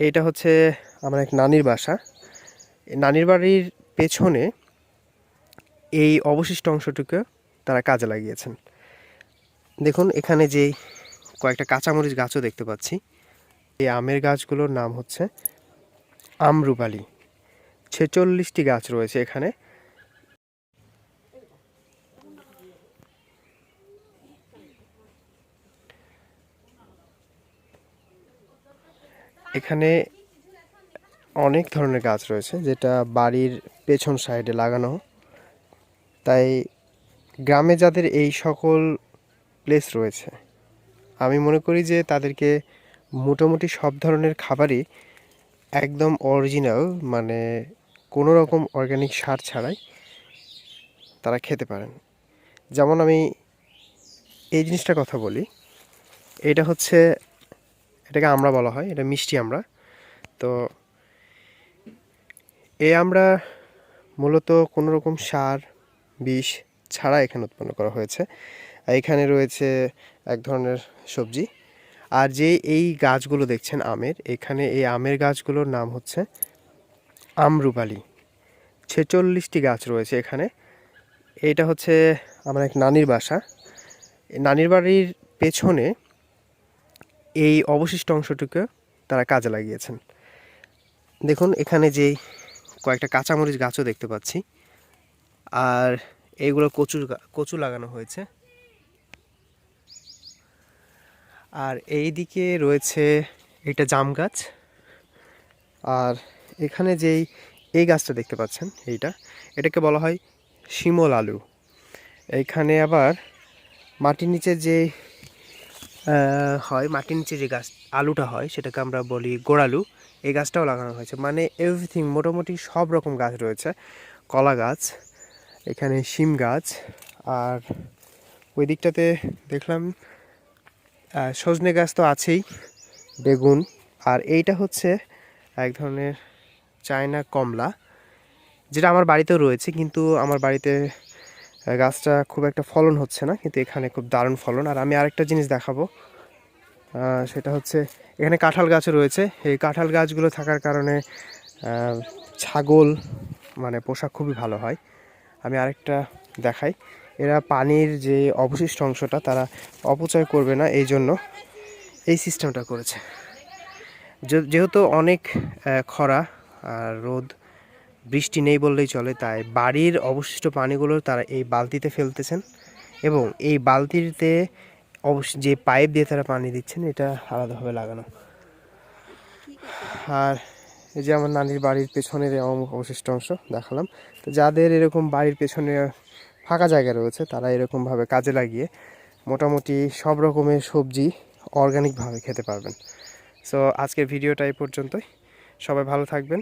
এইটা হচ্ছে আমার এক নানির বাসা। নানির বাড়ির পেছনে এই অবশিষ্ট অংশটুকু তারা কাজে লাগিয়েছেন। দেখুন এখানে যে কয়েকটা কাঁচামরিচ গাছও দেখতে পাচ্ছি। এই আমের গাছগুলোর নাম হচ্ছে আমরুপালি। 46টি গাছ রয়েছে এখানে। এখানে অনেক ধরনের গাছ রয়েছে যেটা বাড়ির পেছন সাইডে লাগানো। তাই গ্রামে যাদের এই সকল প্লেস রয়েছে, আমি মনে করি যে তাদেরকে মোটামুটি সব ধরনের খাবারই একদম অরিজিনাল, মানে কোনো রকম অর্গানিক সার ছাড়াই তারা খেতে পারেন। যেমন আমি এই জিনিসটার কথা বলি, এটা হচ্ছে, এটাকে আমরা বলা হয়, এটা মিষ্টি আমরা। তো এই আমরা মূলত কোনো রকম সার বিষ ছাড়া এখানে উৎপন্ন করা হয়েছে। এখানে রয়েছে এক ধরনের সবজি। আর যে এই গাছগুলো দেখছেন আমের, এখানে এই আমের গাছগুলোর নাম হচ্ছে আমরুপালি। 46টি গাছ রয়েছে এখানে। এইটা হচ্ছে আমার এক নানির বাসা। নানির বাড়ির পেছনে এই অবশিষ্ট অংশটুকু তারা কাজে লাগিয়েছেন। দেখুন এখানে যে কয়েকটা কাঁচামরিচ গাছও দেখতে পাচ্ছি। আর এইগুলো কচু লাগানো হয়েছে। আর এই দিকে রয়েছে একটা জাম গাছ। আর এখানে যেই এই গাছটা দেখতে পাচ্ছেন, এটাকে বলা হয় শিমল আলু। এইখানে আবার মাটির নিচে যে মাটির নিচে যে গাছ আলুটা হয় সেটাকে আমরা বলি গোড়ালু। এই গাছটাও লাগানো হয়েছে, মানে এভরিথিং, মোটামুটি সব রকম গাছ রয়েছে। কলা গাছ, এখানে শিম গাছ, আর ওই দিকটাতে দেখলাম সজনে গাছ তো আছেই, বেগুন। আর এইটা হচ্ছে এক ধরনের চায়না কমলা, যেটা আমার বাড়িতেও রয়েছে, কিন্তু আমার বাড়িতে গাছটা খুব একটা ফলন হচ্ছে না, কিন্তু এখানে খুব দারুণ ফলন। আর আমি আরেকটা জিনিস দেখাবো, সেটা হচ্ছে এখানে কাঁঠাল গাছও রয়েছে। এই কাঁঠাল গাছগুলো থাকার কারণে ছাগল মানে পোষা খুবই ভালো হয়। আমি আরেকটা দেখাই, এরা পানির যে অবশিষ্ট অংশটা তারা অপচয় করবে না, এই জন্য এই সিস্টেমটা করেছে। যেহেতু অনেক খরা আর রোদ বৃষ্টি নেই বললেই চলে, তাই বাড়ির অবশিষ্ট পানিগুলো তারা এই বালতিতে ফেলতেছেন, এবং এই বালতিতে যে পাইপ দিয়ে তারা পানি দিচ্ছেন এটা আলাদাভাবে লাগানো। আর এই যে আমার নানির বাড়ির পেছনের অবশিষ্ট অংশ দেখালাম। তো যাদের এরকম বাড়ির পেছনে ফাঁকা জায়গা রয়েছে তারা এরকমভাবে কাজে লাগিয়ে মোটামুটি সব রকমের সবজি অর্গানিকভাবে খেতে পারবেন। সো আজকের ভিডিওটা এই পর্যন্তই। সবাই ভালো থাকবেন।